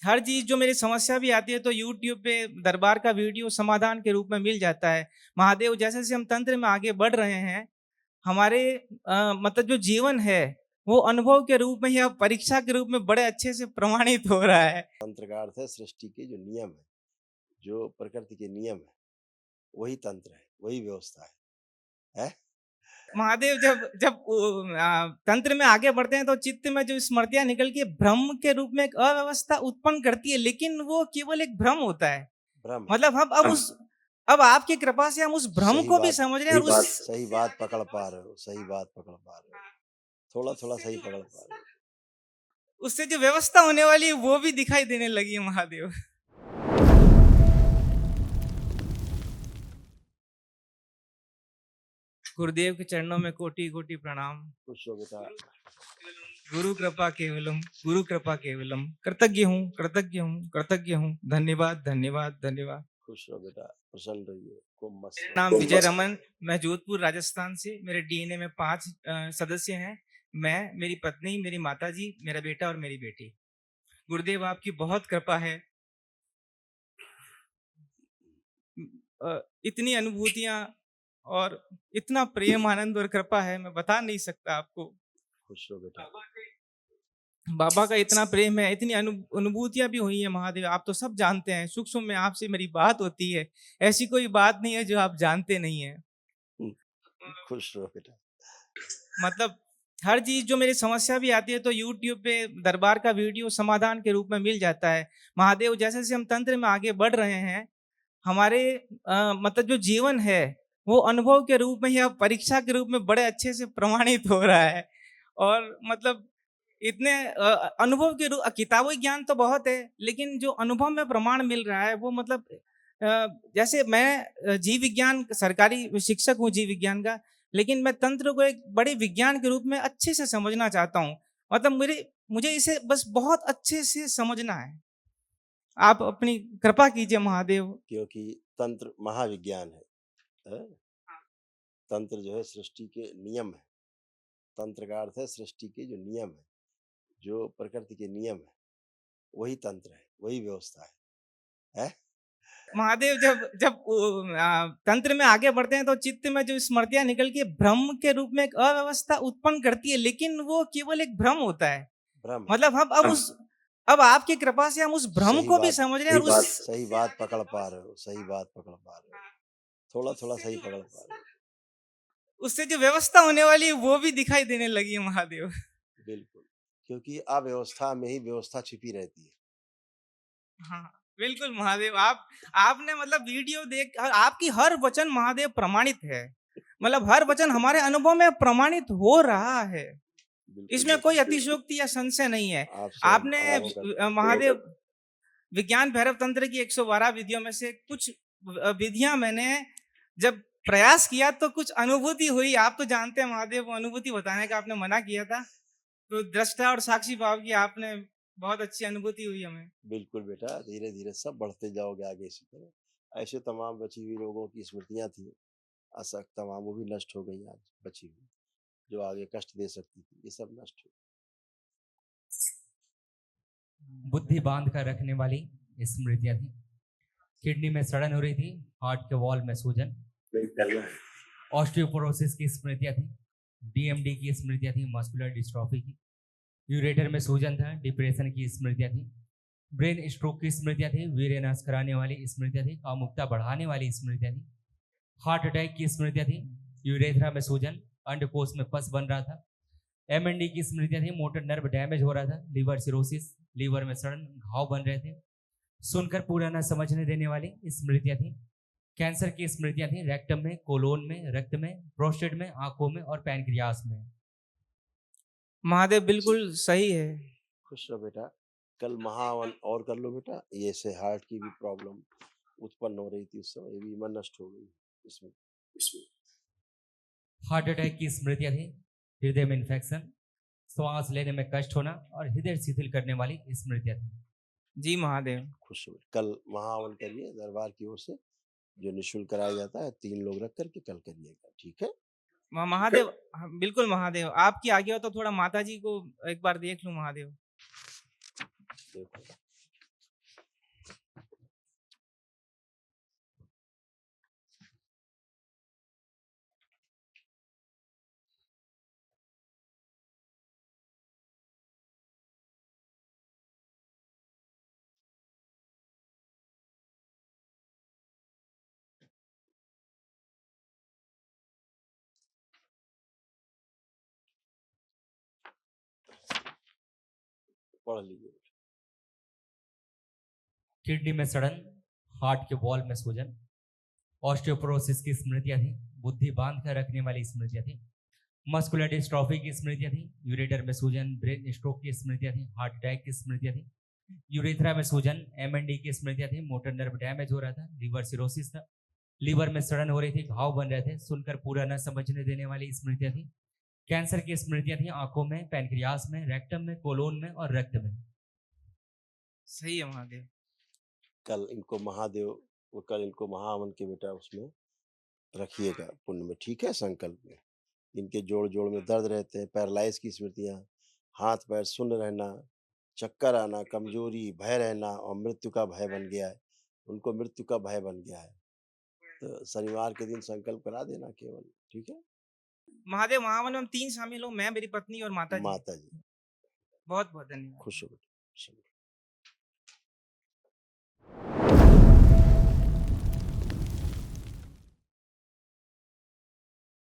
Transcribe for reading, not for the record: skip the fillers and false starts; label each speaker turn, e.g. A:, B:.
A: हर चीज़ जो मेरी समस्या भी आती है तो यूट्यूब पे दरबार का वीडियो समाधान के रूप में मिल जाता है। महादेव जैसे-जैसे हम तंत्र में आगे बढ़ रहे हैं, हमारे मतलब जो जीवन है, वो अनुभव के रूप में या परीक्षा के रूप में बड़े अच्छे से प्रमाणित हो रहा है।
B: तंत्र का अर्थ है सृष्टि के जो नियम है, जो प्रकृति के नियम है, वही तंत्र है, वही व्यवस्था है?
A: महादेव जब जब तंत्र में आगे बढ़ते हैं तो चित्त में जो स्मृतियाँ निकल के भ्रम के रूप में एक अव्यवस्था उत्पन्न करती है, लेकिन वो केवल एक भ्रम होता है।
B: भ्रम है।
A: मतलब हम अब आपकी कृपा से हम उस भ्रम
B: सही
A: को भी
B: बात
A: समझ रहे हैं और उस
B: सही बात पकड़ पा रहे हो, सही बात पकड़ पा रहे हो। थोड़ा-थोड़ा सही पकड़ पा रहे हो।
A: उससे जो व्यवस्था होने वाली है वो भी दिखाई देने लगी है महादेव। गुरुदेव के चरणों में कोटि-कोटि प्रणाम।
B: खुश हो बेटा,
A: गुरु कृपा केवलम, गुरु कृपा केवलम। कृतज्ञ हूँ, कृतज्ञ हूँ, कृतज्ञ हूँ। धन्यवाद, धन्यवाद, धन्यवाद।
B: खुश रहो बेटा, प्रसन्न रहिए, खूब मस्त
A: मेरा नाम
B: रहिए।
A: विजय रमन, मैं जोधपुर राजस्थान से। मेरे डीएनए में 5 सदस्य हैं। मैं, मेरी पत्नी, मेरी माताजी, मेरा बेटा और मेरी बेटी। गुरुदेव आपकी बहुत कृपा है। इतनी अनुभूतियाँ और इतना प्रेम, आनंद और कृपा है, मैं बता नहीं सकता आपको।
B: खुश रहो बेटा।
A: बाबा का इतना प्रेम है, इतनी अनुभूतियाँ भी हुई हैं महादेव, आप तो सब जानते हैं। सूक्ष्म में आपसे मेरी बात होती है। ऐसी कोई बात नहीं है जो आप जानते नहीं हैं।
B: हुँ, खुश रहो बेटा।
A: मतलब हर चीज़ जो मेरी समस्या भी आती है तो यूट्यूब पे दरबार का वीडियो समाधान के रूप में मिल जाता है। महादेव जैसे-जैसे हम तंत्र में आगे बढ़ रहे हैं, हमारे मतलब जो जीवन है, वो अनुभव के रूप में या परीक्षा के रूप में बड़े अच्छे से प्रमाणित हो रहा है। और मतलब इतने अनुभव के किताबी ज्ञान तो बहुत है, लेकिन जो अनुभव में प्रमाण मिल रहा है वो मतलब जैसे मैं जीव विज्ञान सरकारी शिक्षक हूँ जीव विज्ञान का, लेकिन मैं तंत्र को एक बड़े विज्ञान के रूप में अच्छे से समझना चाहता हूँ। मतलब मुझे इसे बस बहुत अच्छे से समझना है। आप अपनी कृपा कीजिए महादेव।
B: क्योंकि तंत्र महाविज्ञान है? तंत्र जो है सृष्टि के नियम है। तंत्र का अर्थ है सृष्टि के जो नियम है, जो प्रकृति के नियम है, वही तंत्र है, वही व्यवस्था है?
A: महादेव जब जब तंत्र में आगे बढ़ते हैं तो चित्त में जो स्मृतियाँ निकल के भ्रम के रूप में एक अव्यवस्था उत्पन्न करती है, लेकिन वो केवल एक भ्रम होता है।
B: भ्रम है।
A: मतलब हम अब आपकी कृपा से हम उस भ्रम
B: सही
A: को भी
B: बात
A: समझ रहे हैं और उस
B: सही बात पकड़ पा रहे हो, सही बात पकड़ पा रहे हो। थोड़ा-थोड़ा सही पकड़ पा रहे हो।
A: उससे जो व्यवस्था होने वाली है वो भी दिखाई देने लगी है महादेव।
B: बिल्कुल, क्योंकि अव्यवस्था में ही व्यवस्था छिपी रहती है।
A: हाँ, बिल्कुल महादेव आपने मतलब वीडियो देख आपकी हर वचन महादेव प्रमाणित है। मतलब हर वचन हमारे अनुभव में प्रमाणित हो रहा है।
B: बिल्कुल
A: इसमें
B: बेटा,
A: कोई अतिशयोक्ति या संशय नहीं है।
B: आप स्वयं
A: आपने
B: अनुभव करते हैं।
A: महादेव विज्ञान भैरव तंत्र की 112 विधियों में से कुछ विधियां मैंने जब प्रयास किया तो कुछ अनुभूति हुई। आप तो जानते हैं महादेव, वो अनुभूति बताने का आपने मना किया था। तो दृष्टा और साक्षी भाव की आपने बहुत अच्छी अनुभूति हुई हमें।
B: बिल्कुल बेटा, धीरे-धीरे सब बढ़ते जाओगे आगे इसी तरह। ऐसे तमाम बची हुई लोगों की स्मृतियाँ थी, असक तमाम वो भी नष्ट हो गई आज बची हुई, जो आगे कष्ट दे सकती थी, ये सब नष्ट हो
C: बुद्धि बांध कर रखने वाली स्मृतियां थी। किडनी में सड़न हो रही थी, हार्ट के वॉल में सूजन, ऑस्टियोपोरोसिस की स्मृतियां थी, डीएमडी की स्मृतियां थी, मस्कुलर डिस्ट्रॉफी की, यूरेटर में सूजन था, डिप्रेशन की स्मृतियां थी, ब्रेन स्ट्रोक की स्मृतियां थी, वीर्य नाश कराने वाली स्मृतियां थी, कामुकता बढ़ाने वाली स्मृतियां थी, हार्ट अटैक की स्मृतियां थी, यूरेथ्रा में सूजन, अंडकोश में पस बन रहा था, एमएनडी की स्मृतियां थी, मोटर नर्व डैमेज हो रहा था, लीवर सिरोसिस, लीवर में सड़न, घाव बन रहे थे, सुनकर पूरा न समझने देने वाली स्मृतियां थी, कैंसर की स्मृतियां थी, रेक्टम में, कोलोन में, रक्त में, प्रोस्टेट में, आंखों में और पैनक्रियास में।
A: महादेव बिल्कुल सही है।
B: खुश रहो बेटा, कल महावन और कर लो बेटा, ये से हार्ट की भी प्रॉब्लम उत्पन्न हो रही थी उस समय, ये भी मन नष्ट हो गई इसमें।
C: हार्ट अटैक की स्मृतियां थी, हृदय में इन्फेक्शन, श्वास लेने में कष्ट होना और हृदय शिथिल करने वाली स्मृतियां थी।
A: जी महादेव।
B: खुश रहो, कल महावन करिए दरबार की ओर से, जो निःशुल्क कराया जाता है, 3 लोग रख कर के कल करिएगा, ठीक है?
A: महादेव हाँ, बिल्कुल महादेव, आपकी आज्ञा हो तो थोड़ा माताजी को एक बार देख लूं महादेव।
B: देखो। पढ़ लीजिए।
C: किडनी में सड़न, हार्ट के वॉल में सूजन, ऑस्टियोपोरोसिस की स्मृतियां थी, बुद्धि बांध कर रखने वाली स्मृतियां थी, मस्कुलर डिस्ट्रॉफी की स्मृतियां थी, यूरेटर में सूजन, ब्रेन स्ट्रोक की स्मृतियां थी, हार्ट अटैक की स्मृतियां थी, यूरेथ्रा में सूजन, एमएनडी की स्मृतियां थी, मोटर नर्व डैमेज हो रहा था, लिवर सिरोसिस था, लीवर में सड़न हो रही थी, घाव बन रहे थे, सुनकर पूरा न समझने देने वाली स्मृतियां थी, कैंसर की स्मृतियां थी आंखों में, पैनक्रियास में, रेक्टम में, कोलोन में और रक्त में।
A: सही है महादेव।
B: कल इनको महाहवन के बेटा उसमें रखिएगा पुण्य में, ठीक है, संकल्प में। इनके जोड़ में दर्द रहते हैं, पैरालाइज की स्मृतियां, हाथ पैर शून्य रहना, चक्कर आना, कमजोरी, भय रहना और मृत्यु का भय बन गया है, उनको मृत्यु का भय बन गया है। तो शनिवार के दिन संकल्प करा देना केवल, ठीक है।
A: महादेव महावन में हम 3 शामिल हो, मैं, मेरी पत्नी और माता जी।
B: माता जी
A: बहुत बहुत धन्यवाद।
B: खुश हो बेटा।